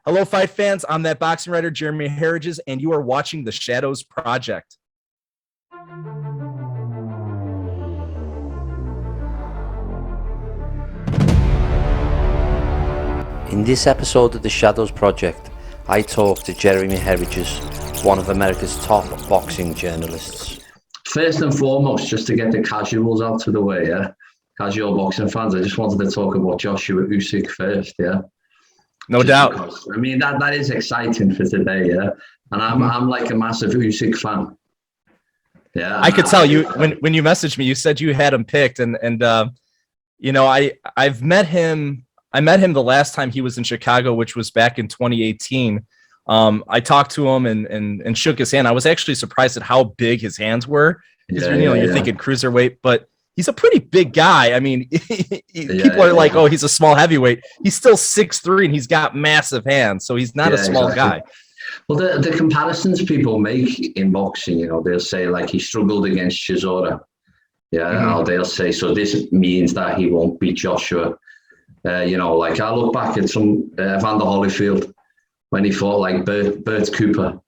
Hello, fight fans. I'm that boxing writer, Jeremy Herriges, and you are watching The Shadows Project. In this episode of The Shadows Project, I talk to Jeremy Herriges, one of America's top boxing journalists. First and foremost, just to get the casuals out of the way, casual boxing fans, I just wanted to talk about Joshua and Usyk first, No doubt. Because, I mean, that is exciting for today, and I'm like a massive Usyk fan. Yeah, I could tell you when you messaged me, you said you had him picked, and you know, I've met him. I met him the last time he was in Chicago, which was back in 2018. I talked to him and shook his hand. I was actually surprised at how big his hands were. You're thinking cruiserweight, but he's a pretty big guy. I mean, people are like, oh, he's a small heavyweight. He's still 6'3", and he's got massive hands, so he's not a small guy. Well, the comparisons people make in boxing, you know, they'll say like he struggled against Chisora. Or they'll say, so this means that he won't beat Joshua. You know, like I look back at some Evander Holyfield when he fought like Bert Cooper,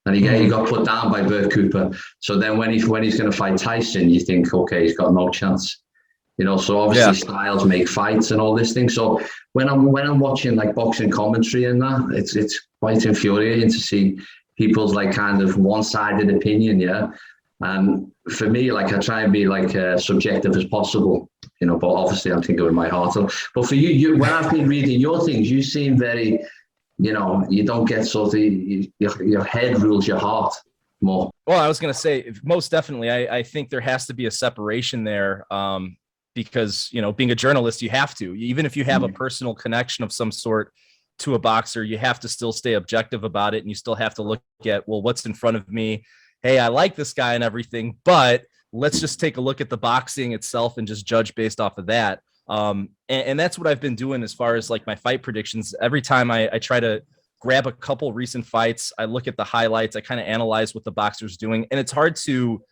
and he got put down by Bert Cooper. So then when he's going to fight Tyson, you think, okay, he's got no chance. You know, so obviously styles make fights and all this thing. So when I'm watching like boxing commentary and that, it's quite infuriating to see people's like kind of one-sided opinion. And for me, like I try and be like subjective as possible. You know, but obviously I'm thinking with my heart. But for you, when I've been reading your things, you seem very, you know, you don't get sort of your head rules your heart more. Well, I was going to say, most definitely, I think there has to be a separation there because, you know, being a journalist, you have to, even if you have a personal connection of some sort to a boxer, you have to still stay objective about it. And you still have to look at, well, what's in front of me? Hey, I like this guy and everything, but let's just take a look at the boxing itself and just judge based off of that. And that's what I've been doing as far as like my fight predictions. Every time I try to grab a couple recent fights, I look at the highlights, I kind of analyze what the boxer's doing. And it's hard to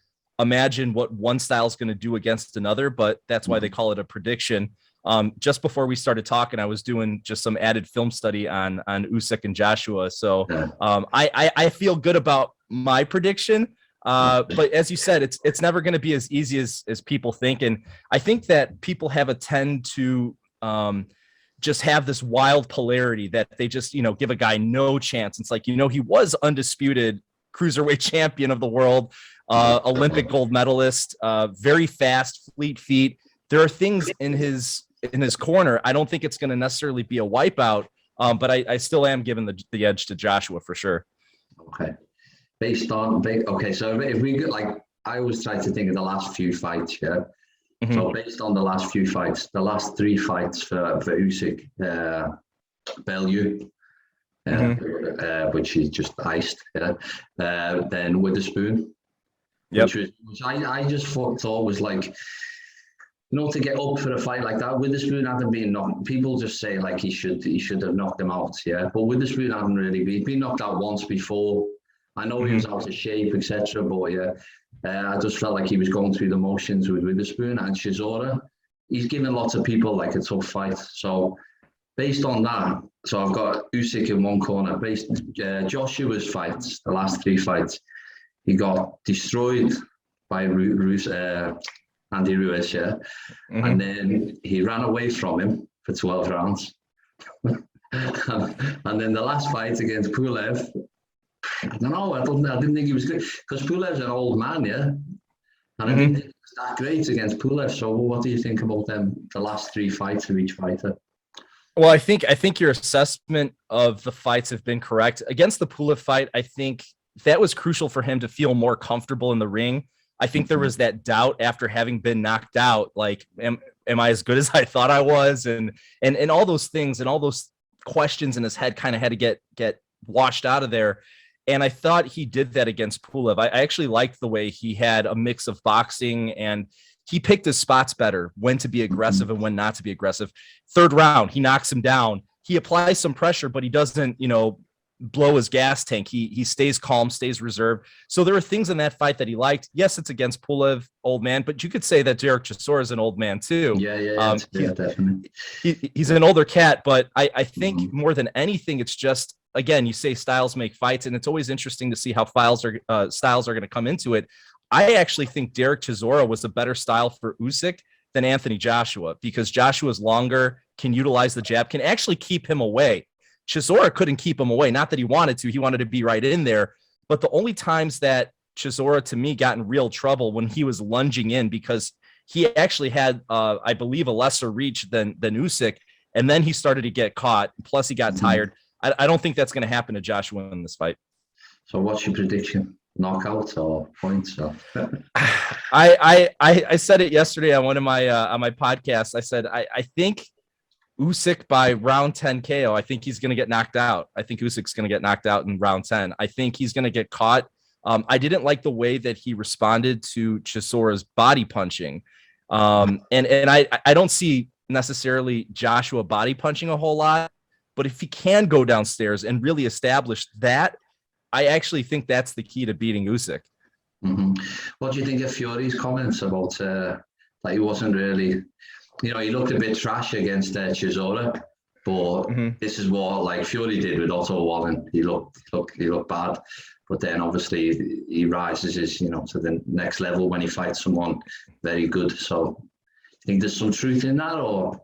imagine what one style is going to do against another, but that's why they call it a prediction. Just before we started talking, I was doing just some added film study on Usyk and Joshua. So I feel good about my prediction. But as you said, it's never going to be as easy as people think. And I think that people have a tend to just have this wild polarity that they just, you know, give a guy no chance. It's like, you know, he was undisputed cruiserweight champion of the world, Olympic gold medalist, very fast, fleet feet. There are things in his corner. I don't think it's going to necessarily be a wipeout, but I still am giving the edge to Joshua for sure. Okay. So if we get like, I always try to think of the last few fights, So based on the last few fights, the last three fights for Usyk, Bellew, which he just iced, then Witherspoon, which I just thought was like, you know, to get up for a fight like that, Witherspoon hadn't been knocked. People just say like he should have knocked him out, but Witherspoon hadn't really been knocked out once before. I know he was out of shape, etc. But I just felt like he was going through the motions with Witherspoon and Chisora. He's given lots of people like a tough fight. So based on that, so I've got Usyk in one corner. Based Joshua's fights, the last three fights, he got destroyed by Andy Ruiz, and then he ran away from him for 12 rounds. And then the last fight against Pulev, I don't know. I didn't think he was good because Pulev's an old man, and I didn't think he was that great against Pulev. So, what do you think about them? The last three fights of each fighter. Well, I think your assessment of the fights have been correct. Against the Pulev fight, I think that was crucial for him to feel more comfortable in the ring. I think there was that doubt after having been knocked out. Like, am I as good as I thought I was? And all those things and all those questions in his head kind of had to get washed out of there. And I thought he did that against Pulev. I actually liked the way he had a mix of boxing and he picked his spots better, when to be aggressive and when not to be aggressive. Third round, he knocks him down. He applies some pressure, but he doesn't, you know, blow his gas tank. He stays calm, stays reserved. So there are things in that fight that he liked. Yes, it's against Pulev, old man, but you could say that Derek Chisora is an old man too. Yeah, definitely. He's an older cat, but I think more than anything, it's just, again, you say styles make fights, and it's always interesting to see how styles are going to come into it. I actually think Derek Chisora was a better style for Usyk than Anthony Joshua, because Joshua's longer, can utilize the jab, can actually keep him away. Chisora couldn't keep him away. Not that he wanted to be right in there. But the only times that Chisora, to me, got in real trouble when he was lunging in, because he actually had, I believe, a lesser reach than Usyk. And then he started to get caught. Plus, he got tired. I don't think that's going to happen to Joshua in this fight. So what's your prediction? Knockout or points? Or? I said it yesterday on one of my podcasts. I said, I think Usyk by round 10 KO. I think he's going to get knocked out. I think Usyk's going to get knocked out in round 10. I think he's going to get caught. I didn't like the way that he responded to Chisora's body punching. And I don't see necessarily Joshua body punching a whole lot, but if he can go downstairs and really establish that, I actually think that's the key to beating Usyk. What do you think of Fury's comments about that he wasn't really, he looked a bit trash against Chisora, but this is what like Fury did with Otto Wallen. He looked bad, but then obviously he rises to the next level when he fights someone very good. So I think there's some truth in that, or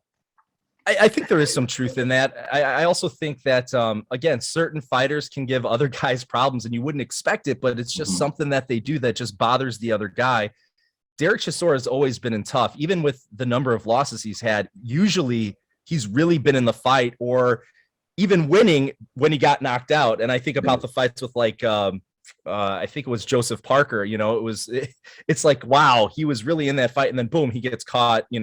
I think there is some truth in that. I also think that, again, certain fighters can give other guys problems and you wouldn't expect it, but it's just something that they do that just bothers the other guy. Derek Chisora has always been in tough, even with the number of losses he's had. Usually he's really been in the fight or even winning when he got knocked out. And I think about the fights with I think it was Joseph Parker, it's like, wow, he was really in that fight. And then boom, he gets caught, in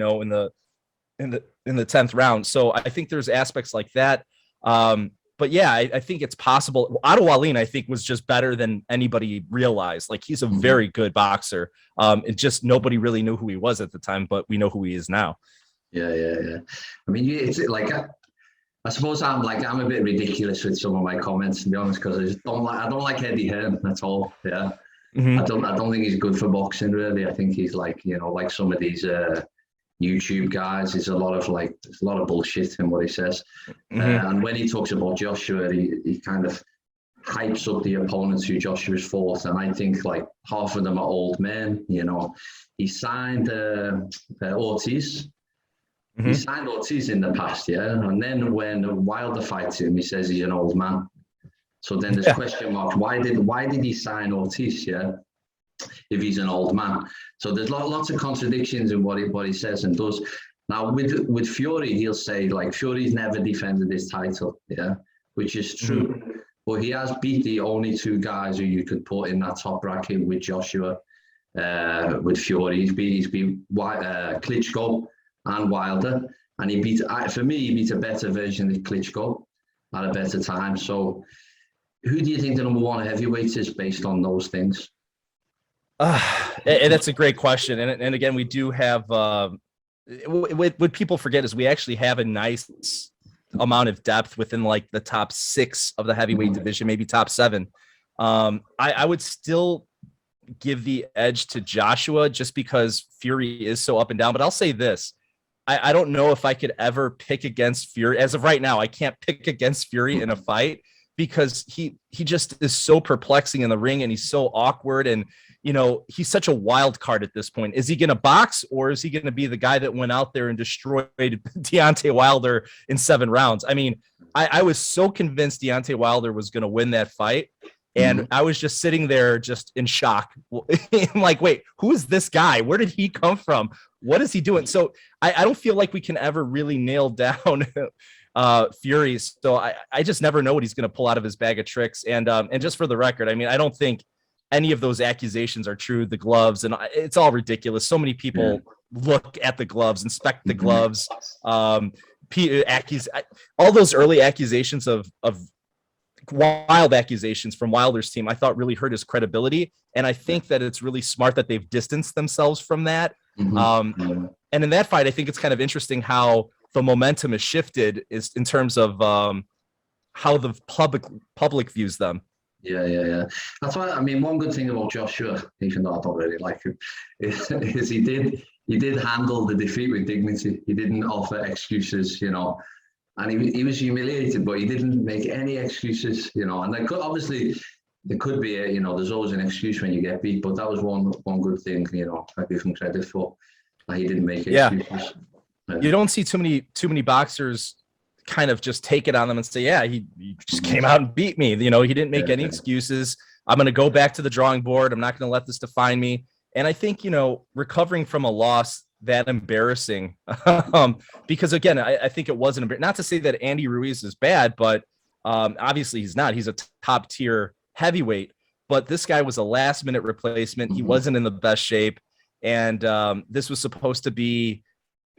the 10th round. So I think there's aspects like that. But yeah, I think it's possible. Otto Wallin, I think, was just better than anybody realized. Like, he's a very good boxer. And just nobody really knew who he was at the time, but we know who he is now. Yeah. I mean, it's like, I suppose I'm a bit ridiculous with some of my comments, to be honest, because I don't like Eddie Hearn at all. Yeah. I don't think he's good for boxing, really. I think he's like, like some of these YouTube guys, there's a lot of bullshit in what he says. And when he talks about Joshua, he kind of hypes up the opponents who Joshua's fought, and I think like half of them are old men. He signed Ortiz. He signed Ortiz in the past, yeah, and then when Wilder fights him, he says he's an old man. So then there's question marks. Why did he sign Ortiz? Yeah, if he's an old man. So there's lots of contradictions in what he says and does. Now with Fury, he'll say like Fury's never defended his title, yeah, which is true. But he has beat the only two guys who you could put in that top bracket with Joshua, with Fury. He's beat Klitschko and Wilder, and he beat a better version of Klitschko at a better time. So who do you think the number one heavyweight is based on those things? And that's a great question. And again, we do have, what people forget is we actually have a nice amount of depth within like the top 6 of the heavyweight division, maybe top 7. I would still give the edge to Joshua just because Fury is so up and down. But I'll say this. I don't know if I could ever pick against Fury. As of right now, I can't pick against Fury in a fight because he just is so perplexing in the ring and he's so awkward. And, he's such a wild card at this point. Is he going to box, or is he going to be the guy that went out there and destroyed Deontay Wilder in 7 rounds? I mean, I was so convinced Deontay Wilder was going to win that fight. And I was just sitting there just in shock. I'm like, wait, who is this guy? Where did he come from? What is he doing? So I don't feel like we can ever really nail down Fury. So I just never know what he's going to pull out of his bag of tricks. And just for the record, I mean, I don't think any of those accusations are true. The gloves, and it's all ridiculous. So many people look at the gloves, inspect the gloves. All those early accusations of wild accusations from Wilder's team, I thought really hurt his credibility. And I think that it's really smart that they've distanced themselves from that. And in that fight, I think it's kind of interesting how the momentum has shifted is in terms of how the public views them. Yeah. That's why, I mean, one good thing about Joshua, even though I don't really like him, is he did handle the defeat with dignity. He didn't offer excuses, you know, and he was humiliated, but he didn't make any excuses, you know. And obviously there could be you know, there's always an excuse when you get beat, but that was one good thing, you know, I give him credit for, that he didn't make excuses. You don't see too many boxers kind of just take it on them and say, yeah, he just came out and beat me. You know, he didn't make any excuses. I'm going to go back to the drawing board. I'm not going to let this define me. And I think, you know, recovering from a loss that embarrassing, because again, I think it wasn't, not to say that Andy Ruiz is bad, but obviously he's not. He's a top tier heavyweight, but this guy was a last minute replacement. He wasn't in the best shape. And this was supposed to be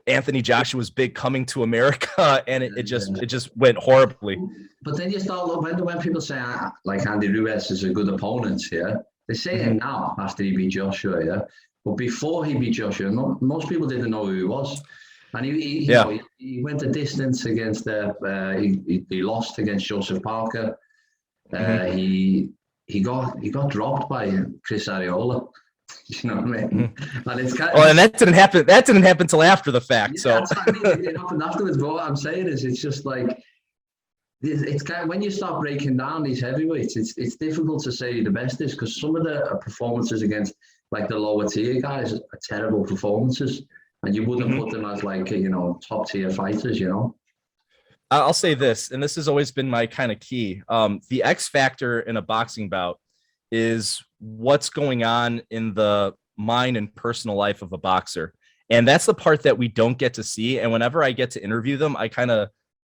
Anthony Joshua's big coming to America, and it just went horribly. But then you start looking, when people say like Andy Ruiz is a good opponent, yeah, they say it now after he beat Joshua, yeah. But before he beat Joshua, most people didn't know who he was, and he went the distance against he lost against Joseph Parker. He got dropped by Chris Arreola. You know what I mean? And it's kind of, and that didn't happen. That didn't happen until after the fact. Yeah, so that's what I mean. It happened afterwards. But what I'm saying is, it's just like it's kind of, when you start breaking down these heavyweights, it's difficult to say who the best is, because some of the performances against like the lower tier guys are terrible performances, and you wouldn't put them as like, you know, top tier fighters. You know. I'll say this, and this has always been my kind of key. The X factor in a boxing bout is what's going on in the mind and personal life of a boxer. And that's the part that we don't get to see. And whenever I get to interview them, I kind of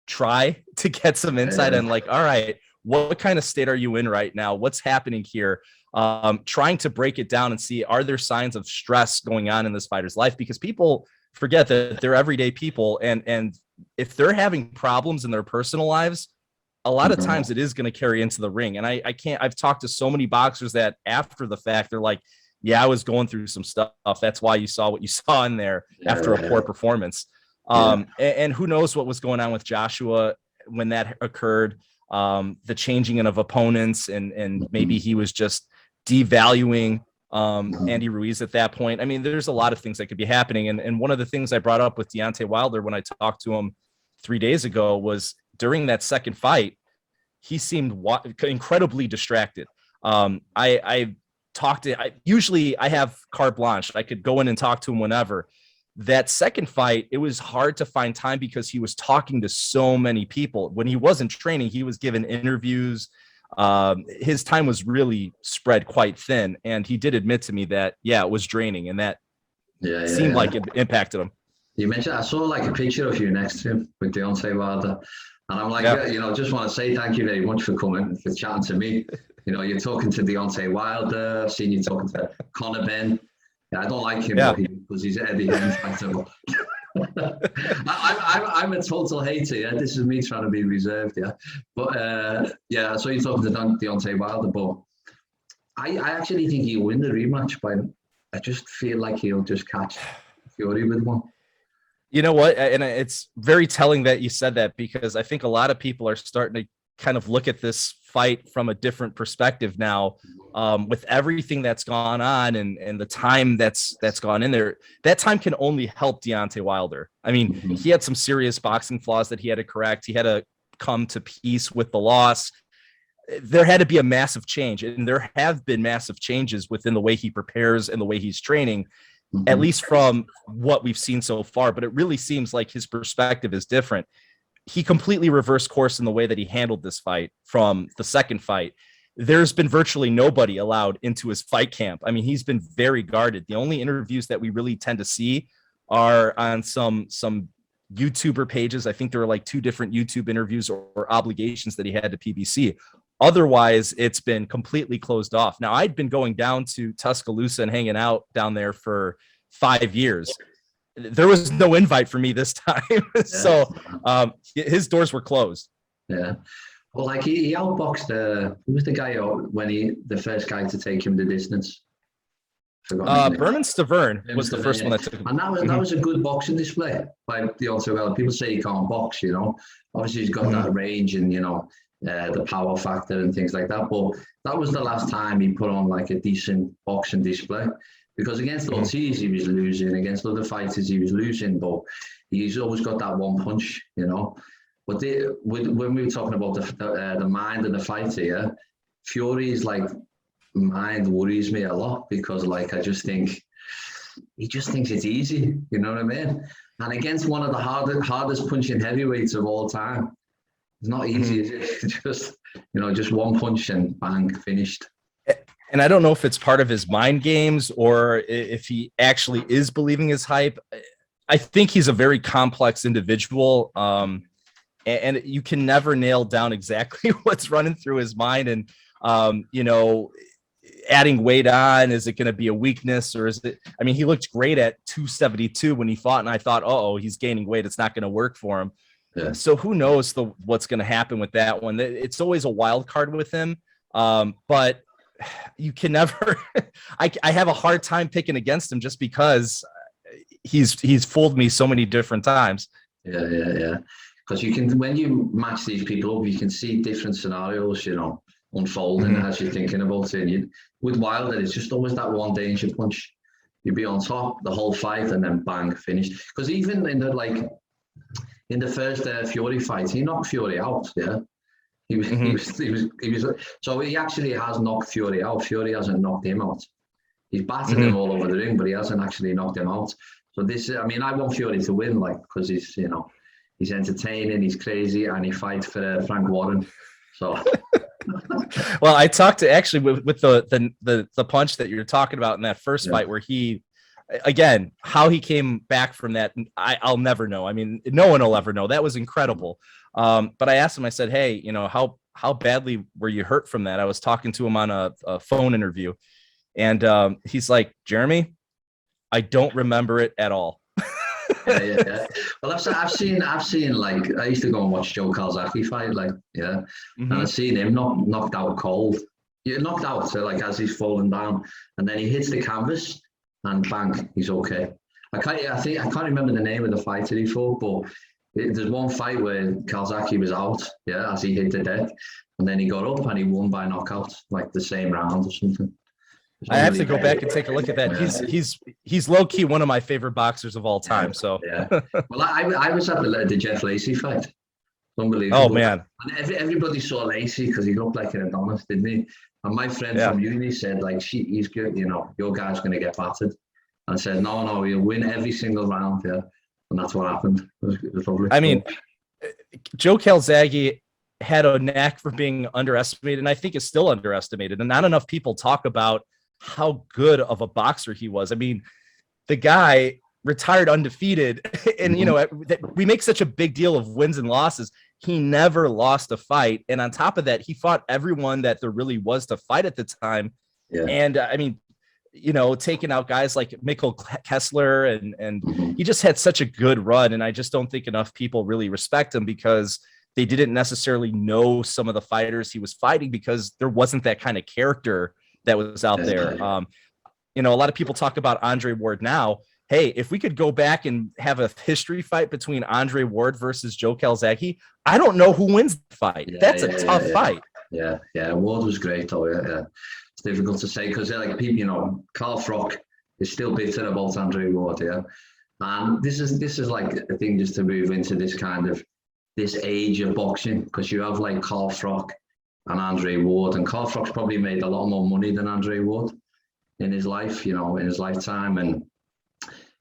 try to get some insight on like, all right, what kind of state are you in right now? What's happening here? Trying to break it down and see, are there signs of stress going on in this fighter's life? Because people forget that they're everyday people. And if they're having problems in their personal lives, a lot of times it is going to carry into the ring. And I've talked to so many boxers that after the fact, they're like, yeah, I was going through some stuff. That's why you saw what you saw in there after a poor performance. And who knows what was going on with Joshua when that occurred, the changing of opponents, and maybe he was just devaluing Andy Ruiz at that point. I mean, there's a lot of things that could be happening. And one of the things I brought up with Deontay Wilder when I talked to him 3 days ago was, during that second fight, he seemed incredibly distracted. Usually I have carte blanche. I could go in and talk to him whenever. That second fight, it was hard to find time because he was talking to so many people. When he wasn't training, he was given interviews. His time was really spread quite thin. And he did admit to me that, it was draining, and that seemed like it impacted him. You mentioned, I saw like a picture of you next to him with Deontay Wilder. And I'm like, you know, just want to say thank you very much for coming, for chatting to me. You know, you're talking to Deontay Wilder, I've seen you talking to Conor Ben. Yeah, I don't like him because he's Eddie Hearn. I'm a total hater. Yeah, this is me trying to be reserved. Yeah, but I saw you talking to Deontay Wilder, but I actually think he'll win the rematch. But I just feel like he'll just catch Fury with one. You know what? And it's very telling that you said that, because I think a lot of people are starting to kind of look at this fight from a different perspective now, with everything that's gone on and the time that's gone in there. That time can only help Deontay Wilder. I mean, he had some serious boxing flaws that he had to correct. He had to come to peace with the loss. There had to be a massive change, and there have been massive changes within the way he prepares and the way he's training. At least from what we've seen so far, but it really seems like his perspective is different. He completely reversed course in the way that he handled this fight from the second fight. There's been virtually nobody allowed into his fight camp. I mean, he's been very guarded. The only interviews that we really tend to see are on some YouTuber pages. I think there were like 2 different YouTube interviews or obligations that he had to PBC. Otherwise, it's been completely closed off. Now, I'd been going down to Tuscaloosa and hanging out down there for 5 years. There was no invite for me this time. So his doors were closed. Yeah. Well, like he outboxed, who was the guy the first guy to take him the distance? Berman Stavern was the first one that took him. And that was a good boxing display by Deontay Wilder. People say he can't box, you know. Obviously, he's got that range, and, you know, the power factor and things like that. But that was the last time he put on like a decent boxing display, because against Ortiz he was losing, against other fighters he was losing, but he's always got that one punch, you know. But when we were talking about the mind of the fighter, yeah, Fury's like mind worries me a lot, because like I just think he just thinks it's easy, you know what I mean? And against one of the hardest punching heavyweights of all time, it's not easy, is it? Just one punch and bang, finished. And I don't know if it's part of his mind games or if he actually is believing his hype. I think he's a very complex individual. And you can never nail down exactly what's running through his mind. And, adding weight on, is it going to be a weakness, or is it, I mean, he looked great at 272 when he fought, and I thought, he's gaining weight, it's not going to work for him. Yeah. So who knows what's going to happen with that one. It's always a wild card with him. But you can never, I have a hard time picking against him just because he's fooled me so many different times. Yeah. Because you can, when you match these people up, you can see different scenarios, unfolding as you're thinking about it. With Wilder, it's just always that one danger punch. You'd be on top the whole fight and then bang, finished. Because even in the first Fury fight, he knocked Fury out. Yeah, he was. So he actually has knocked Fury out. Fury hasn't knocked him out. He's battered him all over the ring, but he hasn't actually knocked him out. So I want Fury to win, because he's entertaining, he's crazy, and he fights for Frank Warren. So. Well, I talked to actually with the punch that you're talking about in that first fight, where he, again, how he came back from that, I'll never know. I mean, no one will ever know. That was incredible. But I asked him, I said, hey, how badly were you hurt from that? I was talking to him on a phone interview, and he's like, Jeremy, I don't remember it at all. Yeah. Well, I've seen I used to go and watch Joe Calzaghe fight, and I've seen him knocked out cold. You're knocked out, so as he's falling down, and then he hits the canvas, and bang, he's okay. I can't remember the name of the fighter he fought, but there's one fight where Calzaghe was out, as he hit the deck, and then he got up and he won by knockout, the same round or something. I have to go back and take a look at that. He's low key one of my favorite boxers of all time. So Well, I was at the Jeff Lacey fight. Unbelievable. Oh man! And everybody saw Lacey because he looked like an Adonis, didn't he? And my friend from uni said, he's good. Your guy's going to get battered. And I said, no, he'll win every single round. Yeah, and that's what happened. It was lovely. I mean, Joe Calzaghe had a knack for being underestimated, and I think is still underestimated. And not enough people talk about how good of a boxer he was. I mean, the guy retired undefeated, and we make such a big deal of wins and losses. He never lost a fight, and on top of that, he fought everyone that there really was to fight at the time. And I mean, taking out guys like Mikkel Kessler, and he just had such a good run. And I just don't think enough people really respect him because they didn't necessarily know some of the fighters he was fighting, because there wasn't that kind of character that was out there. A lot of people talk about Andre Ward now. Hey, if we could go back and have a history fight between Andre Ward versus Joe Calzaghe, I don't know who wins the fight. That's a tough fight. Yeah. Ward was great, though. Yeah. It's difficult to say because people, Carl Froch is still bitter about Andre Ward. Yeah, and this is a thing just to move into this age of boxing, because you have Carl Froch and Andre Ward, and Carl Froch's probably made a lot more money than Andre Ward in his life, in his lifetime.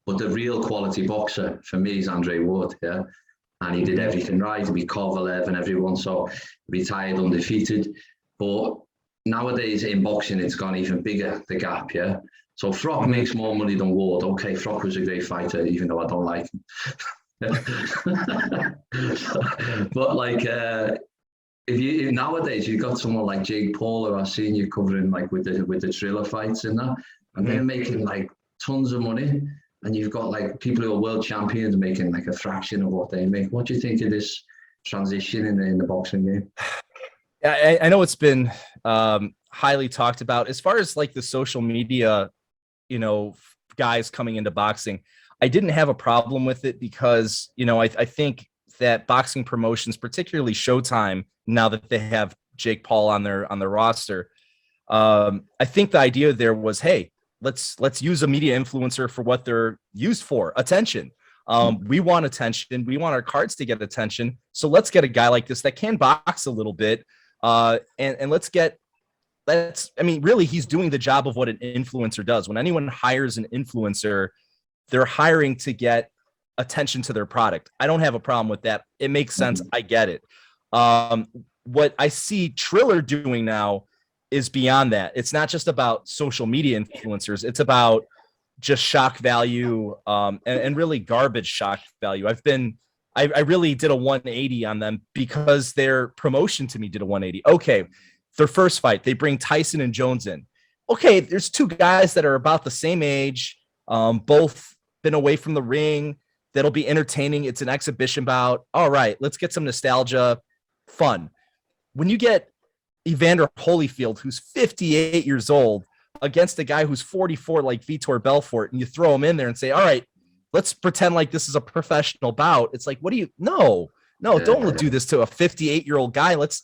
But the real quality boxer for me is Andre Ward, and he did everything right. He beat Kovalev and everyone, so retired undefeated. But nowadays in boxing, it's gone even bigger, the gap, So Froch makes more money than Ward. Okay, Froch was a great fighter, even though I don't like him. But if nowadays you've got someone like Jake Paul, or I've seen you covering with the Triller fights and that, and they're making tons of money, and you've got people who are world champions making a fraction of what they make. What do you think of this transition in the boxing game? I know it's been highly talked about as far as the social media, guys coming into boxing. I didn't have a problem with it because, I think that boxing promotions, particularly Showtime, now that they have Jake Paul on their roster. I think the idea there was, hey, let's use a media influencer for what they're used for, attention. We want attention. We want our cards to get attention. So let's get a guy like this that can box a little bit. And really, he's doing the job of what an influencer does. When anyone hires an influencer, they're hiring to get attention to their product. I don't have a problem with that. It makes sense. I get it. What I see Triller doing now is beyond that. It's not just about social media influencers. It's about just shock value, and really garbage shock value. I really did a 180 on them because their promotion to me did a 180. Okay, their first fight, they bring Tyson and Jones in. Okay, there's two guys that are about the same age, both been away from the ring. That'll be entertaining. It's an exhibition bout. All right, let's get some nostalgia, fun. When you get Evander Holyfield, who's 58 years old, against a guy who's 44 like Vitor Belfort, and you throw him in there and say, all right, let's pretend like this is a professional bout. It's like, what do you, no, don't do this to a 58-year-old guy. Let's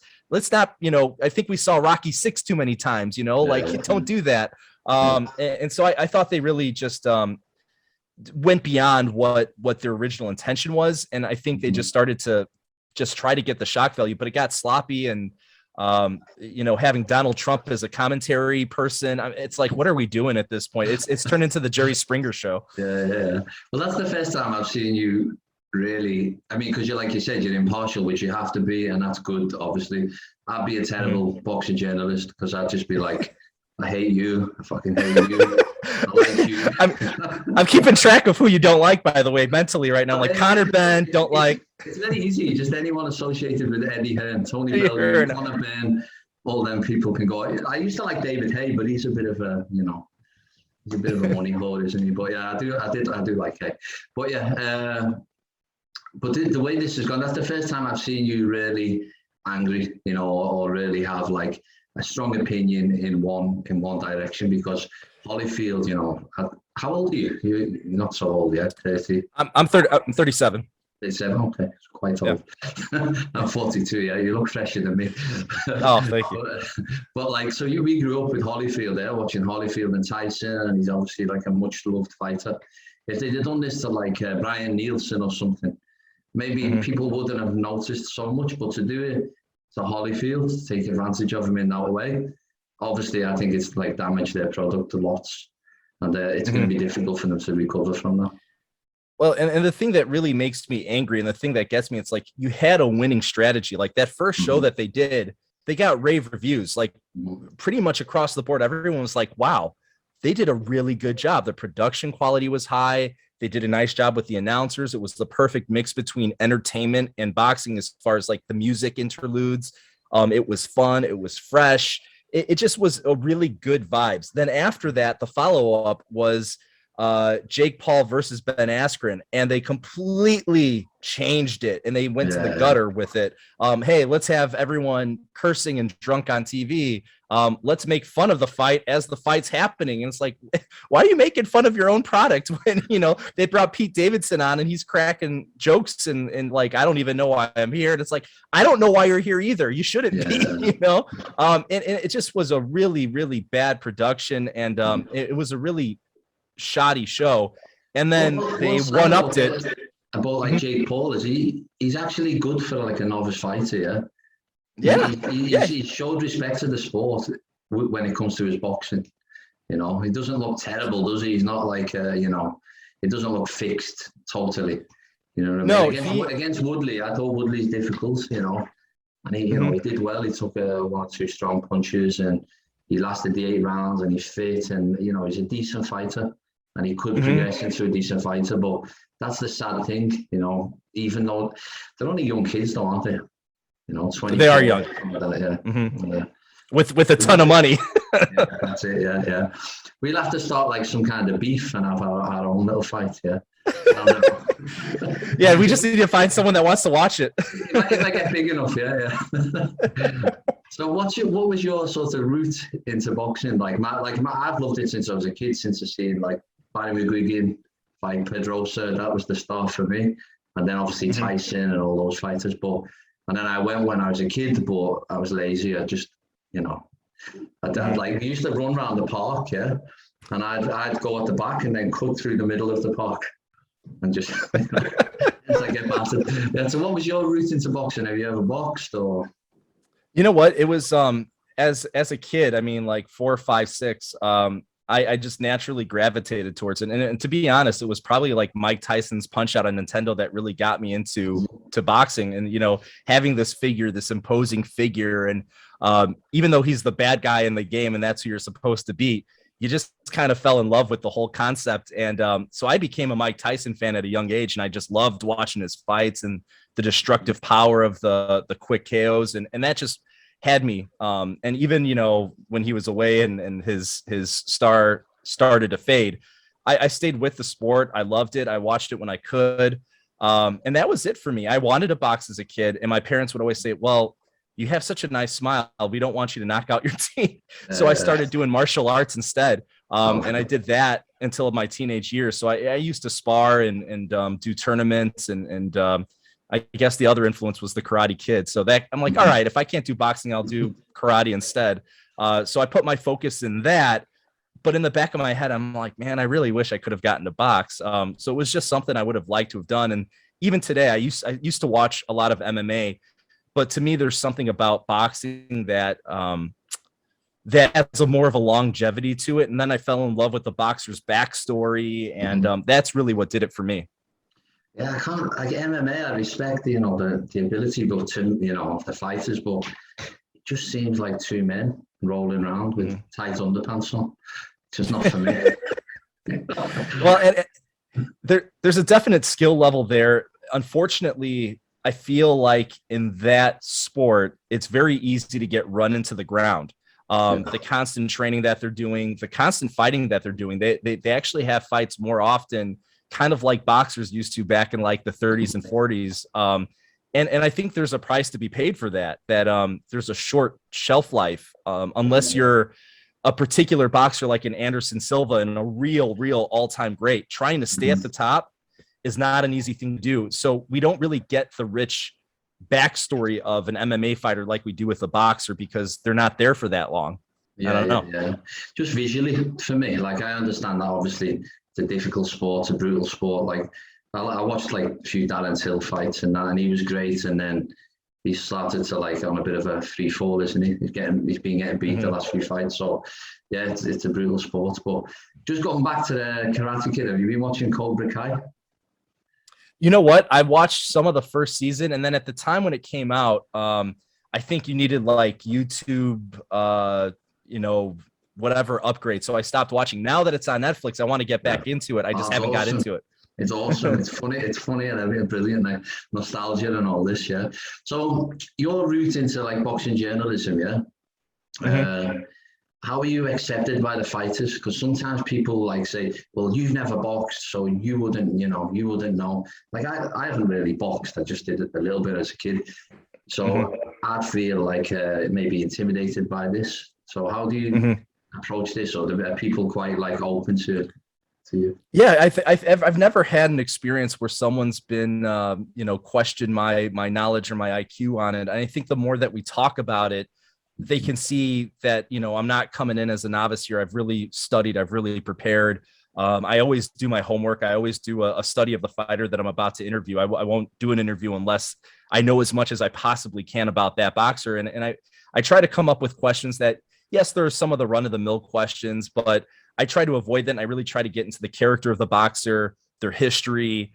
not, I think we saw Rocky VI too many times, don't do that. And so I thought they really just went beyond what their original intention was. And I think they just started to just try to get the shock value, but it got sloppy. And having Donald Trump as a commentary person, it's like, what are we doing at this point? It's turned into the Jerry Springer show. Yeah. Well, that's the first time I've seen you really, because you're, like you said, you're impartial, which you have to be, and that's good, obviously. I'd be a terrible boxing journalist because I'd just be like, I hate you. I fucking hate you. I like you. I'm keeping track of who you don't like, by the way, mentally right now. Like Conor Benn, don't like. It's very easy. Just anyone associated with Eddie Hearn, Tony Bellew, Conor Benn, all them people can go. I used to like David Hay, but he's a bit of a, he's a bit of a money whore, isn't he? But yeah, I do like Hay. But yeah, but the way this has gone, that's the first time I've seen you really angry, or really have like a strong opinion in one direction, because Holyfield, how old are you? You're not so old yet, 30. I'm 37. 37, okay, it's quite old. Yeah. I'm 42, yeah, you look fresher than me. Oh, thank you. But so we grew up with Holyfield there, watching Holyfield and Tyson, and he's obviously like a much loved fighter. If they'd have done this to like Brian Nielsen or something, maybe people wouldn't have noticed so much, but to do it to Holyfield, take advantage of him in that way, obviously I think it's like damaged their product a lot, and it's going to be difficult for them to recover from that. Well, and the thing that really makes me angry, and the thing that gets me, it's like you had a winning strategy. Like that first show that they did, they got rave reviews, like pretty much across the board. Everyone was like, wow, they did a really good job. The production quality was high. They did a nice job with the announcers. It was the perfect mix between entertainment and boxing as far as like the music interludes. It was fun. It was fresh. It just was a really good vibes. Then after that, the follow-up was Jake Paul versus Ben Askren, and they completely changed it, and they went to the gutter with it. Hey, let's have everyone cursing and drunk on TV. Let's make fun of the fight as the fight's happening. And it's like, why are you making fun of your own product when, they brought Pete Davidson on and he's cracking jokes and like, I don't even know why I'm here. And it's like, I don't know why you're here either. You shouldn't be, and it just was a really, really bad production. And it was a really shoddy show. And then they one-upped it. About like Jake Paul, he's actually good for like a novice fighter, he showed respect to the sport when it comes to his boxing. He doesn't look terrible, does he? He's not like he doesn't look fixed totally. You know what I mean? No, against Woodley, I thought Woodley's difficult, and he he did well. He took one or two strong punches, and he lasted the 8 rounds, and he's fit, and he's a decent fighter, and he could progress into a decent fighter. But that's the sad thing, even though they're only young kids, though, aren't they? 20. They are young. With a ton of money. That's it. Yeah. We'll have to start like some kind of beef and have our own little fight. Yeah. Yeah, we just need to find someone that wants to watch it. It might get big enough. Yeah. So, what was your sort of route into boxing? I've loved it since I was a kid. Since I seen like Barry McGuigan fight Pedrosa, that was the start for me. And then obviously Tyson and all those fighters. But And then I went when I was a kid, but I was lazy. I just, you know, I'd like, we used to run around the park, yeah, and I'd go at the back and then cut through the middle of the park and just, as I get battered. Yeah, so what was your route into boxing? Have you ever boxed or? You know what? It was as a kid, I mean, like 4, 5, 6, I just naturally gravitated towards it. And to be honest, it was probably like Mike Tyson's Punch Out on Nintendo that really got me into boxing. And, you know, having this figure, this imposing figure, and even though he's the bad guy in the game and that's who you're supposed to beat, you just kind of fell in love with the whole concept. And so I became a Mike Tyson fan at a young age, and I just loved watching his fights and the destructive power of the quick KOs. And that just had me. And even, you know, when he was away and his star started to fade, I stayed with the sport. I loved it. I watched it when I could. And that was it for me. I wanted to box as a kid, and my parents would always say, well, you have such a nice smile. We don't want you to knock out your teeth. So I started doing martial arts instead. And I did that until my teenage years. So I used to spar and do tournaments and I guess the other influence was the Karate Kid. So that I'm like, all right, if I can't do boxing, I'll do karate instead. So I put my focus in that. But in the back of my head, I'm like, man, I really wish I could have gotten to box. So it was just something I would have liked to have done. And even today, I used to watch a lot of MMA. But to me, there's something about boxing that that has a more of a longevity to it. And then I fell in love with the boxer's backstory. And that's really what did it for me. Yeah, I can't, like MMA, I respect, you know, the ability, but to, you know, of the fighters, but it just seems like two men rolling around with tight underpants on. It's just not for me. Well, there's a definite skill level there. Unfortunately, I feel like in that sport, it's very easy to get run into the ground. The constant training that they're doing, the constant fighting that they're doing, they actually have fights more often, kind of like boxers used to back in like the 30s and 40s. And I think there's a price to be paid for that there's a short shelf life, unless you're a particular boxer like an Anderson Silva and a real all-time great. Trying to stay at the top is not an easy thing to do. So we don't really get the rich backstory of an MMA fighter like we do with a boxer because they're not there for that long. I don't know. Yeah. Just visually for me, like I understand that obviously it's a difficult sport, it's a brutal sport. Like I watched like a few Darren Till fights and that, and he was great. And then he started to like on a bit of a free fall, isn't he? He's been getting beat the last few fights. So yeah, it's a brutal sport. But just going back to the Karate Kid, have you been watching Cobra Kai? You know what? I watched some of the first season, and then at the time when it came out, I think you needed like YouTube, you know, whatever upgrade. So I stopped watching. Now that it's on Netflix, I want to get back into it. I just haven't got into it. It's awesome. It's funny and brilliant. Like nostalgia and all this, yeah. So your route into like boxing journalism, yeah. How are you accepted by the fighters? Because sometimes people like say, well, you've never boxed, so you wouldn't know. Like I haven't really boxed. I just did it a little bit as a kid. So I'd feel like maybe intimidated by this. So how do you approach this? Or are people quite like open to you? Yeah, I've never had an experience where someone's been, you know, questioned my knowledge or my IQ on it. And I think the more that we talk about it, they can see that, you know, I'm not coming in as a novice here. I've really studied. I've really prepared. I always do my homework. I always do a study of the fighter that I'm about to interview. I won't do an interview unless I know as much as I possibly can about that boxer. And I try to come up with questions that, yes, there are some of the run of the mill questions, but I try to avoid that. And I really try to get into the character of the boxer, their history,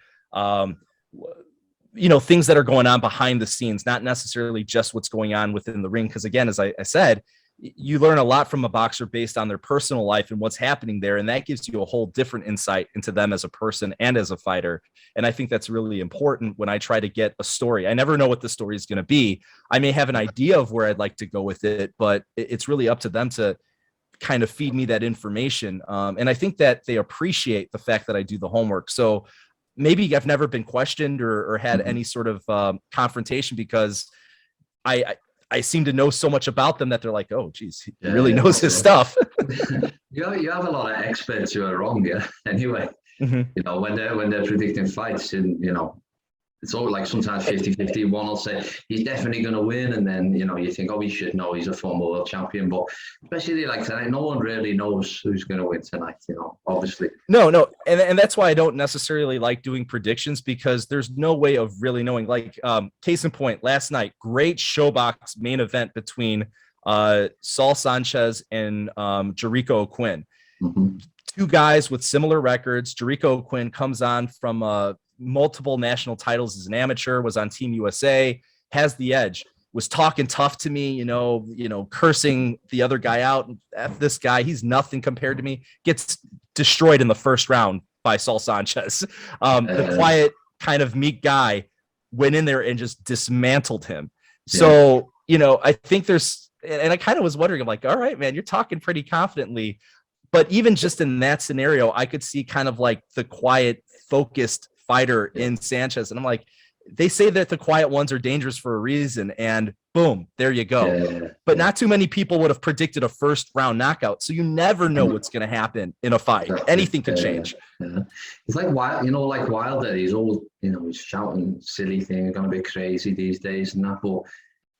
you know, things that are going on behind the scenes, not necessarily just what's going on within the ring. Because again, as I said, you learn a lot from a boxer based on their personal life and what's happening there. And that gives you a whole different insight into them as a person and as a fighter. And I think that's really important when I try to get a story. I never know what the story is going to be. I may have an idea of where I'd like to go with it, but it's really up to them to kind of feed me that information. And I think that they appreciate the fact that I do the homework. So maybe I've never been questioned or had any sort of confrontation because I seem to know so much about them that they're like, oh, geez, he really knows his stuff. You have a lot of experts who are wrong, yeah. Anyway, you know, when they're predicting fights, and you know, it's all like sometimes 50-50. One will say he's definitely going to win, and then you think, oh, he should know he's a former world champion. But especially like tonight, no one really knows who's going to win tonight. Obviously. No, and that's why I don't necessarily like doing predictions, because there's no way of really knowing. Like, case in point, last night, great showbox main event between Saul Sanchez and Jericho O'Quinn. Mm-hmm. Two guys with similar records. Jericho O'Quinn comes on from multiple national titles as an amateur, was on Team USA, has the edge, was talking tough to me, cursing the other guy out. F this guy, he's nothing compared to me. Gets destroyed in the first round by Saul Sanchez. The quiet, kind of meek guy went in there and just dismantled him. Yeah. So, I think there's, and I kind of was wondering, I'm like, all right, man, you're talking pretty confidently. But even just in that scenario, I could see kind of like the quiet, focused fighter in Sanchez. And I'm like, they say that the quiet ones are dangerous for a reason, and boom, there you go. Yeah. But not too many people would have predicted a first round knockout. So you never know what's going to happen in a fight. Anything can change. Yeah. It's like like Wilder, he's all, he's shouting silly things, going to be crazy these days and that. But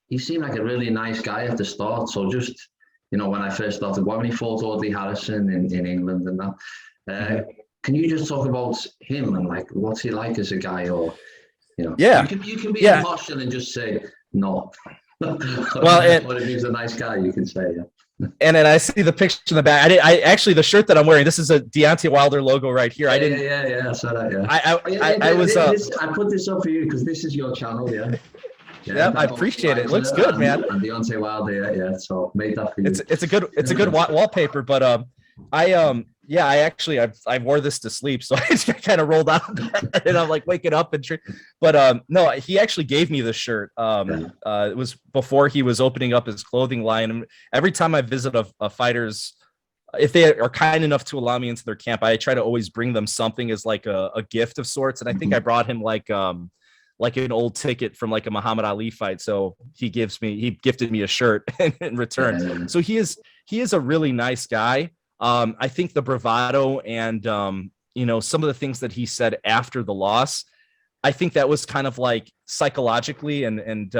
he seemed like a really nice guy at the start. So just, when I first started, when he fought Audley Harrison in England and that, can you just talk about him and like what's he like as a guy, or yeah, you can be impartial and just say no. Well, but if he's a nice guy, you can say And then I see the picture in the back. I actually, the shirt that I'm wearing, this is a Deontay Wilder logo right here. I didn't. Yeah. I saw that. Yeah. I put this up for you because this is your channel. Yeah. Yeah, I appreciate it. It looks good, man. And Deontay Wilder, yeah. So made that for you. It's a good wallpaper, but I wore this to sleep, so I just kind of rolled out and I'm like waking up but no, he actually gave me this shirt. It was before he was opening up his clothing line, and every time I visit a fighter's, if they are kind enough to allow me into their camp, I try to always bring them something as like a gift of sorts. And I think I brought him like an old ticket from like a Muhammad Ali fight. So he gifted me a shirt in return. Yeah. So he is a really nice guy. I think the bravado and, some of the things that he said after the loss, I think that was kind of like psychologically and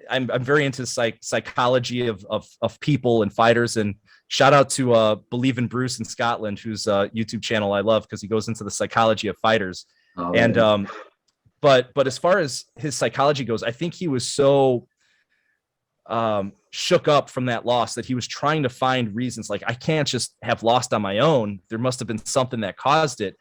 I'm very into psychology of people and fighters, and shout out to Believe in Bruce in Scotland, whose YouTube channel I love because he goes into the psychology of fighters. But as far as his psychology goes, I think he was so shook up from that loss that he was trying to find reasons. Like, I can't just have lost on my own. There must have been something that caused it.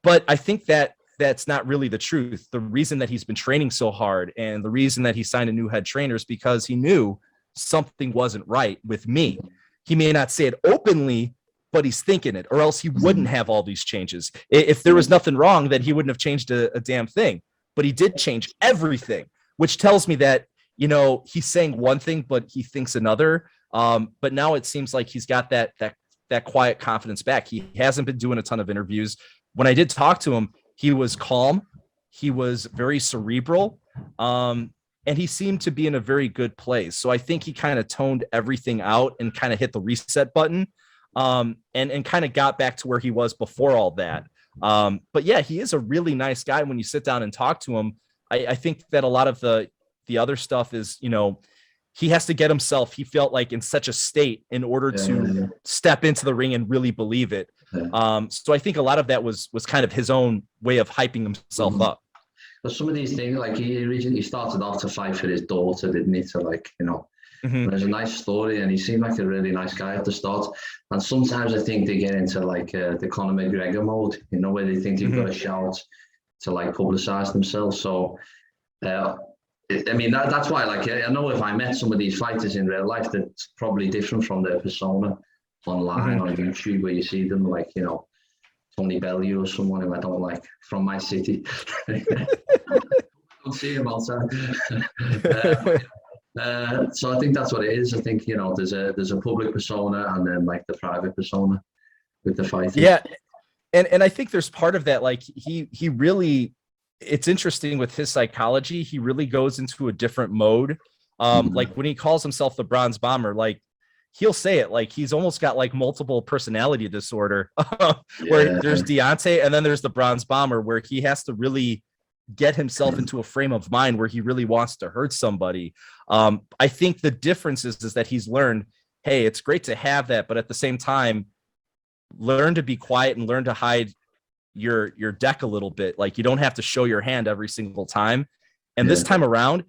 But I think that's not really the truth. The reason that he's been training so hard and the reason that he signed a new head trainer is because he knew something wasn't right with me. He may not say it openly, but he's thinking it, or else he wouldn't have all these changes. If there was nothing wrong, then he wouldn't have changed a damn thing. But he did change everything, which tells me that, he's saying one thing, but he thinks another. But now it seems like he's got that quiet confidence back. He hasn't been doing a ton of interviews. When I did talk to him, he was calm. He was very cerebral. And he seemed to be in a very good place. So I think he kind of toned everything out and kind of hit the reset button, and kind of got back to where he was before all that. But yeah, he is a really nice guy. When you sit down and talk to him, I think that a lot of the other stuff is, he has to get himself, he felt like, in such a state in order to step into the ring and really believe it. So I think a lot of that was kind of his own way of hyping himself up. But some of these things, like he originally started off to fight for his daughter, didn't he? To like, there's a nice story, and he seemed like a really nice guy at the start. And sometimes I think they get into like the Conor McGregor mode, where they think they've got to shout to like publicize themselves. So, that's why, like, I know if I met some of these fighters in real life, that's probably different from their persona online on YouTube, where you see them like, Tony Bellew or someone who I don't like from my city. I don't see him outside. So I think that's what it is. I think, there's a public persona and then like the private persona with the fighting. Yeah. And I think there's part of that, like he really, it's interesting with his psychology. He really goes into a different mode. Like when he calls himself the Bronze Bomber, like he'll say it like he's almost got like multiple personality disorder where there's Deontay and then there's the Bronze Bomber, where he has to really get himself into a frame of mind where he really wants to hurt somebody. I think the difference is that he's learned, hey, it's great to have that, but at the same time, learn to be quiet and learn to hide your deck a little bit. Like, you don't have to show your hand every single time. And this time around,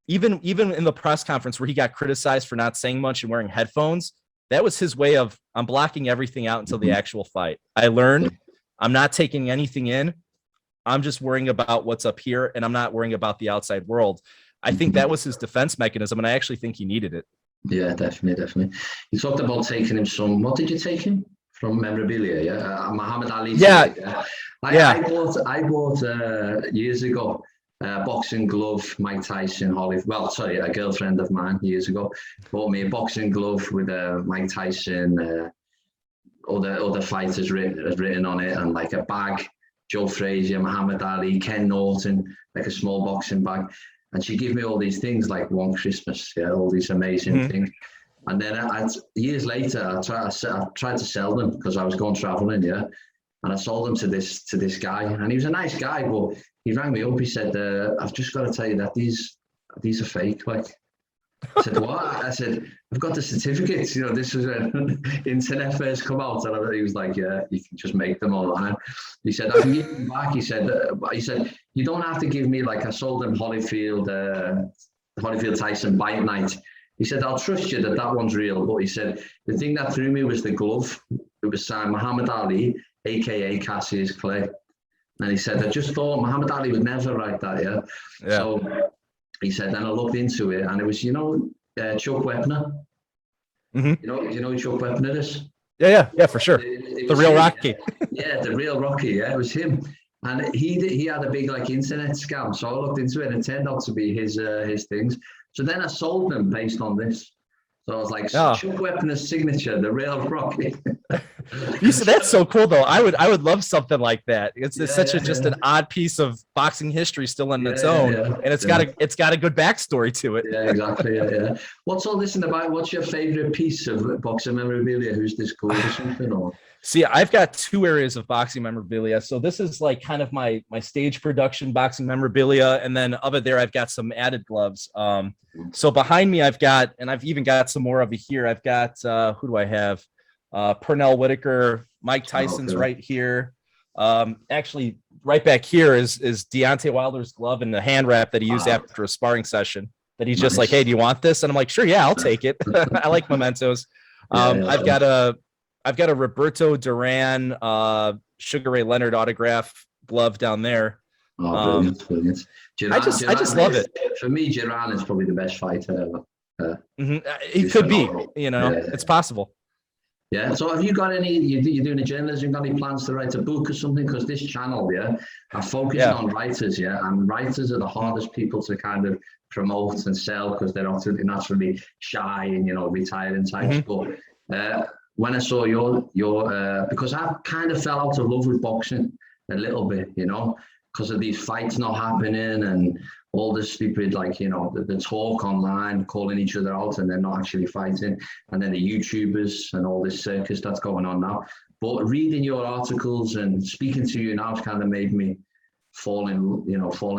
even in the press conference where he got criticized for not saying much and wearing headphones, that was his way of, I'm blocking everything out until the actual fight. I learned I'm not taking anything in. I'm just worrying about what's up here, and I'm not worrying about the outside world. I think that was his defense mechanism, and I actually think he needed it. Yeah, definitely. You talked about taking him some, what did you take him? From Memorabilia, yeah? Muhammad Ali. Yeah. I bought years ago, boxing glove, Mike Tyson, a girlfriend of mine years ago bought me a boxing glove with Mike Tyson, other fighters written on it, and like a bag, Joe Frazier, Muhammad Ali, Ken Norton, like a small boxing bag. And she gave me all these things like one Christmas, all these amazing things. And then years later, I tried to sell them because I was going traveling, and I sold them to this guy, and he was a nice guy, but he rang me up. He said, "I've just got to tell you that these are fake." Like, I said, "What?" I said, "I've got the certificates. This was when internet first come out." And he was like, "Yeah, you can just make them online." He said, "I can give them back." He said, "You don't have to give me, like, I sold them Holyfield Tyson Bite Night." He said, "I'll trust you that one's real." But he said, the thing that threw me was the glove. It was signed Muhammad Ali, a.k.a. Cassius Clay. And he said, "I just thought Muhammad Ali would never write that, yeah." So he said, then I looked into it, and it was, Chuck Wepner. You know who Chuck Wepner is? Yeah, for sure. The real Rocky. Yeah, the real Rocky, yeah, it was him. And he had a big, like, internet scam. So I looked into it, and it turned out to be his things. So then I sold them based on this. So I was like, Chuck Wepner's signature, the real Rocky. You said that's so cool, though. I would love something like that. It's just an odd piece of boxing history still on its own, and it's got a good backstory to it. Yeah, exactly. Yeah. What's all this about? What's your favorite piece of boxing memorabilia? Who's this cool or something? Or? See, I've got two areas of boxing memorabilia. So this is like kind of my stage production boxing memorabilia, and then over there I've got some added gloves. So behind me I've even got some more over here. I've got who do I have? Pernell Whitaker, Mike Tyson's right here. Actually, right back here is Deontay Wilder's glove and the hand wrap that he used after a sparring session. That he's just like, "Hey, do you want this?" And I'm like, "Sure, yeah, I'll take it." I like mementos. I've got a Roberto Duran, Sugar Ray Leonard autograph glove down there. Brilliant. I just love it. For me, Duran is probably the best fighter ever. He could be, it's possible. Yeah. So have you got you're doing a journalism, got any plans to write a book or something? Because this channel, are focusing on writers, and writers are the hardest people to kind of promote and sell because they're naturally shy and, retiring types. But when I saw your because I kind of fell out of love with boxing a little bit, because of these fights not happening and all this stupid, like, the talk online, calling each other out and they're not actually fighting. And then the YouTubers and all this circus that's going on now. But reading your articles and speaking to you now has kind of made me fall in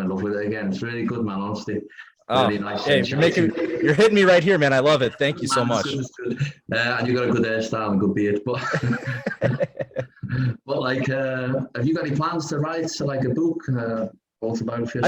love with it again. It's really good, man, honestly. Really nice. Hey, you're hitting me right here, man. I love it. Thank you so much. And you got a good hairstyle and good beard, but but like, have you got any plans to write like a book, autobiography?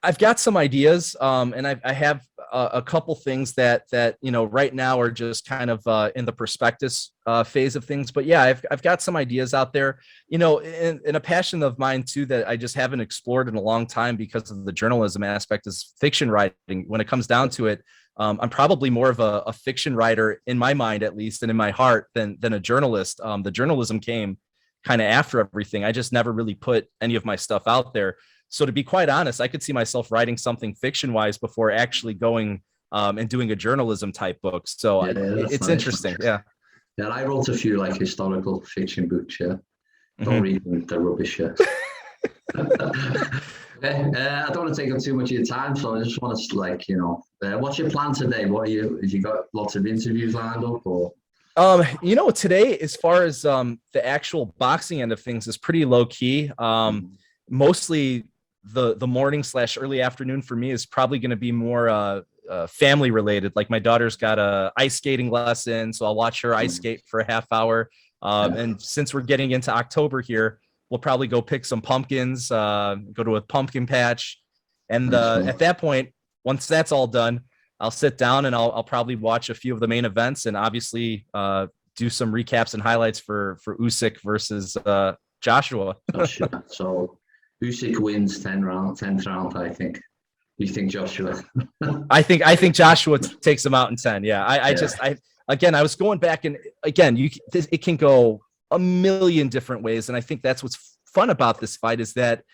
I've got some ideas, and I have a couple things that right now are just kind of in the prospectus phase of things. But yeah, I've got some ideas out there, in a passion of mine too that I just haven't explored in a long time because of the journalism aspect is fiction writing. When it comes down to it, I'm probably more of a fiction writer in my mind, at least, and in my heart than a journalist. The journalism came kind of after everything. I just never really put any of my stuff out there. So to be quite honest, I could see myself writing something fiction-wise before actually going and doing a journalism type book. So it's nice. Interesting. Yeah. Yeah, I wrote a few like historical fiction books. Yeah, don't read them; they're rubbish. Yeah. I don't want to take up too much of your time, so I just want to what's your plan today? Have you got lots of interviews lined up, or? Today, as far as the actual boxing end of things, is pretty low key. Mostly the morning / early afternoon for me is probably going to be more family related. Like my daughter's got a ice skating lesson, so I'll watch her ice skate for a half hour. And since we're getting into October here, we'll probably go pick some pumpkins, go to a pumpkin patch. And at that point, once that's all done, I'll sit down and I'll probably watch a few of the main events and obviously do some recaps and highlights for Usyk versus Joshua. So Usyk wins 10th round, I think. You think Joshua? I think Joshua takes him out in 10. Yeah. I was going back and again, it can go a million different ways. And I think that's what's fun about this fight is that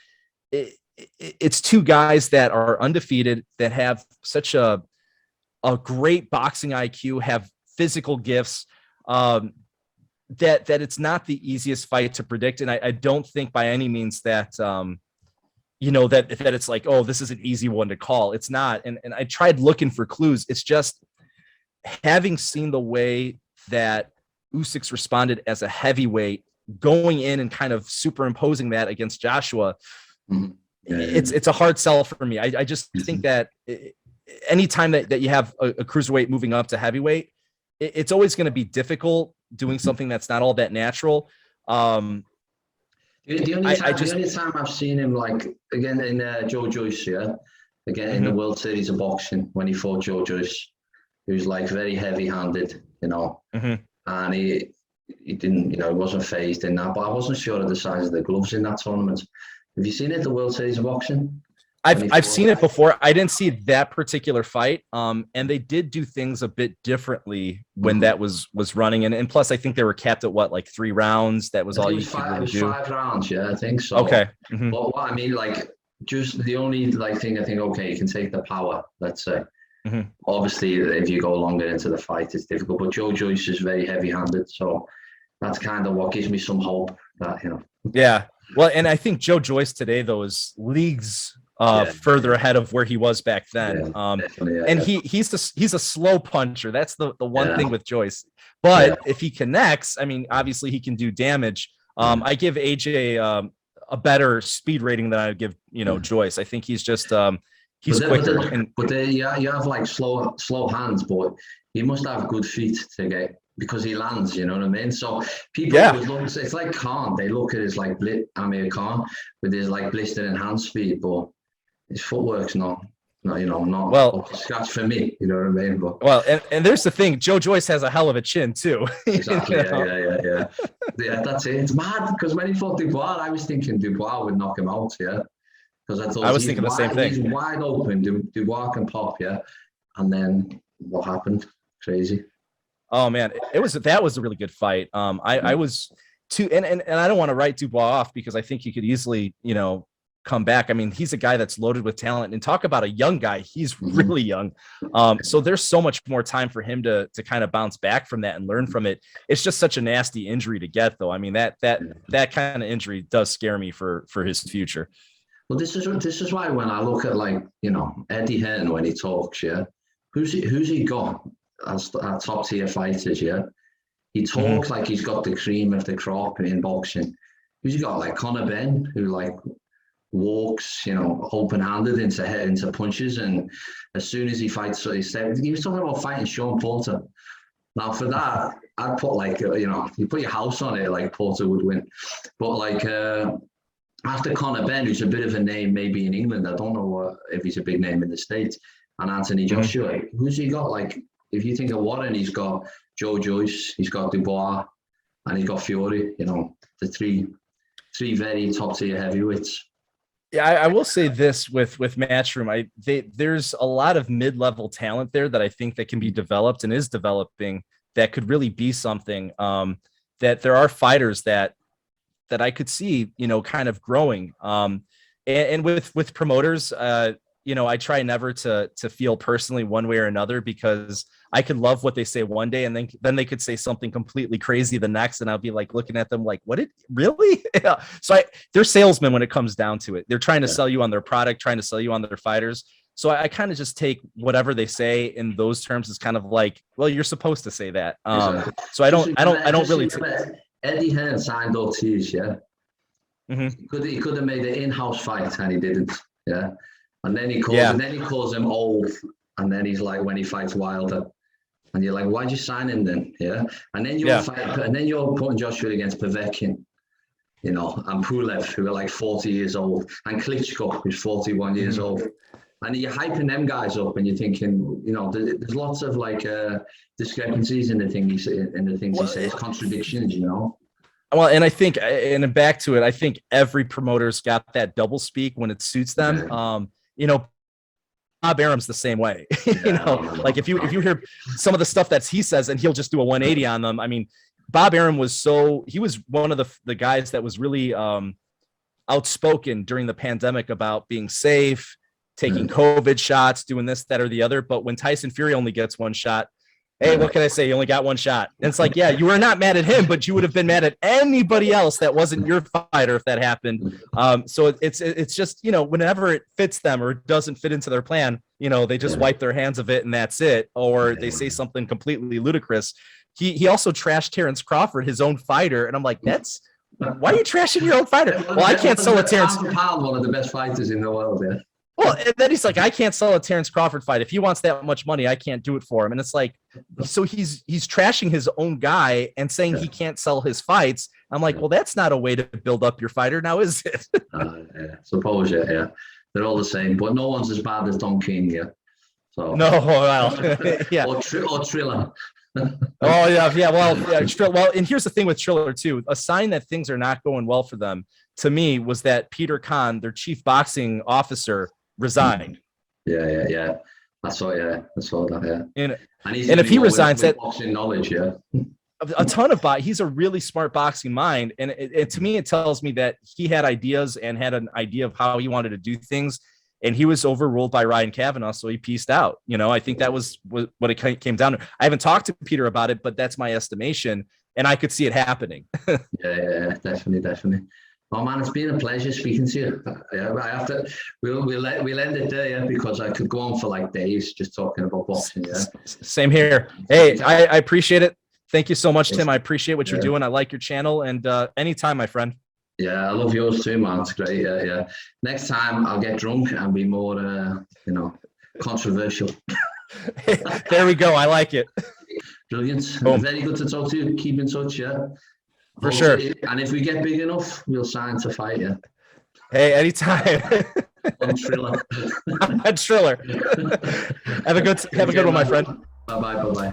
it's two guys that are undefeated, that have such a great boxing IQ, have physical gifts, that it's not the easiest fight to predict. And I don't think by any means that, that it's like, oh, this is an easy one to call. It's not. And I tried looking for clues. It's just having seen the way that Usyk's responded as a heavyweight, going in and kind of superimposing that against Joshua. It's a hard sell for me. I just think that anytime that you have a cruiserweight moving up to heavyweight, it's always going to be difficult doing something that's not all that natural. The only time I've seen him, like, again, in Joe Joyce, in the World Series of Boxing, when he fought Joe Joyce, he was, like, very heavy-handed, and he didn't, he wasn't phased in that, but I wasn't sure of the size of the gloves in that tournament. Have you seen it, the World Series of Boxing? I've seen it before. I didn't see that particular fight. And they did do things a bit differently when that was running. And plus I think they were capped at like 3 rounds. That was all you could really do. 5 rounds. Yeah, I think so. Okay. But what I mean, like, just the only thing I think, okay, you can take the power, let's say. Obviously if you go longer into the fight, it's difficult, but Joe Joyce is very heavy handed. So that's kind of what gives me some hope that, Yeah. Well, and I think Joe Joyce today, though, is leagues further ahead of where he was back then. And he's a slow puncher. That's the one thing with Joyce. But if he connects, I mean, obviously he can do damage. I give AJ a better speed rating than I would give, Joyce. I think he's just he's quicker. But you have like slow hands, but he must have good feet to get, because he lands, you know what I mean? So people look, it's like Khan. They look at his like Amir Khan with his like blistering hand speed, but his footwork's not scratch for me, you know what I mean? But and there's the thing, Joe Joyce has a hell of a chin too. Exactly. Yeah, that's it. It's mad because when he fought Dubois, I was thinking Dubois would knock him out, because I was thinking the same thing. He's wide open. Dubois can pop, and then what happened? Crazy. Oh man, that was a really good fight. I was too, and I don't want to write Dubois off because I think he could easily, come back. I mean, he's a guy that's loaded with talent, and talk about a young guy. He's really young. So there's so much more time for him to kind of bounce back from that and learn from it. It's just such a nasty injury to get, though. I mean, that kind of injury does scare me for his future. Well, this is why when I look at, like, Eddie Hearn, when he talks, who's he got as top tier fighters? He talks like he's got the cream of the crop in boxing. Who's he got? Like Conor Benn, who like walks, open-handed into punches, and as soon as he fights, so he was talking about fighting Sean Porter. Now for that, I'd put like you put your house on it, like Porter would win. But like after Conor Benn, who's a bit of a name maybe in England, I don't know if he's a big name in the States, and Anthony Joshua, who's he got? Like, if you think of Warren, he's got Joe Joyce, he's got Dubois, and he's got Fury. The three very top tier heavyweights. Yeah, I will say this with Matchroom, there's a lot of mid-level talent there that I think that can be developed and is developing that could really be something. That there are fighters that I could see, kind of growing. And with promoters, I try never to feel personally one way or another, because I could love what they say one day and then they could say something completely crazy the next, and I'll be like looking at them like, what did really? So they're salesmen when it comes down to it. They're trying to sell you on their product, trying to sell you on their fighters. So I kind of just take whatever they say in those terms as kind of like, well, you're supposed to say that. So I don't really. Eddie Hearn signed Ortiz, He could have made an in-house fight and he didn't. Yeah. And then he calls him old. And then he's like, when he fights Wilder, and you're like, why'd you sign him then? Yeah. And then you're putting Joshua against Povetkin, you know, and Pulev, who are like 40 years old, and Klitschko, who's 41 years old. And you're hyping them guys up, and you're thinking, you know, there's lots of like discrepancies in the things he says, contradictions, you know. Well, and I think, and back to it, I think every promoter's got that double speak when it suits them. Yeah. You know, Bob Arum's the same way. You know, like if you hear some of the stuff that he says, and he'll just do a 180 on them. I mean, Bob Arum was one of the guys that was really outspoken during the pandemic about being safe, taking COVID shots, doing this, that, or the other. But when Tyson Fury only gets one shot, hey, what can I say? You only got one shot. And it's like, yeah, you were not mad at him, but you would have been mad at anybody else that wasn't your fighter if that happened. So it's just, you know, whenever it fits them or doesn't fit into their plan, you know, they just wipe their hands of it and that's it. Or they say something completely ludicrous. He also trashed Terrence Crawford, his own fighter. And I'm like, why are you trashing your own fighter? Well, I can't sell a Terrence. One of the best fighters in the world, yeah. Well, and then he's like, I can't sell a Terrence Crawford fight. If he wants that much money, I can't do it for him. And it's like, so he's trashing his own guy and saying he can't sell his fights. I'm like, well, that's not a way to build up your fighter now, is it? Suppose, yeah. They're all the same, but no one's as bad as Don King, yeah. So no, well, yeah. or Triller. Oh yeah. Well, and here's the thing with Triller too. A sign that things are not going well for them, to me, was that Peter Kahn, their chief boxing officer, resigned. Yeah. I saw that. Yeah. And if he resigns, that boxing knowledge, yeah. A ton of he's a really smart boxing mind, and to me, it tells me that he had ideas and had an idea of how he wanted to do things. And he was overruled by Ryan Kavanaugh, so he pieced out. You know, I think that was what it came down to. I haven't talked to Peter about it, but that's my estimation, and I could see it happening. yeah, definitely. Oh man, it's been a pleasure speaking to you. Yeah, I have to. We'll end it there, yeah, because I could go on for like days just talking about boxing. Yeah. Same here. Hey, I appreciate it. Thank you so much, Tim. I appreciate what you're doing. I like your channel, and anytime, my friend. Yeah, I love yours too, man. It's great. Yeah. Next time I'll get drunk and be more, controversial. There we go. I like it. Brilliant. Boom. Very good to talk to you. Keep in touch, yeah. For sure. And if we get big enough, we'll sign to fight, yeah. Hey, anytime. On Triller. On Triller. Have a good one, my friend. Bye-bye.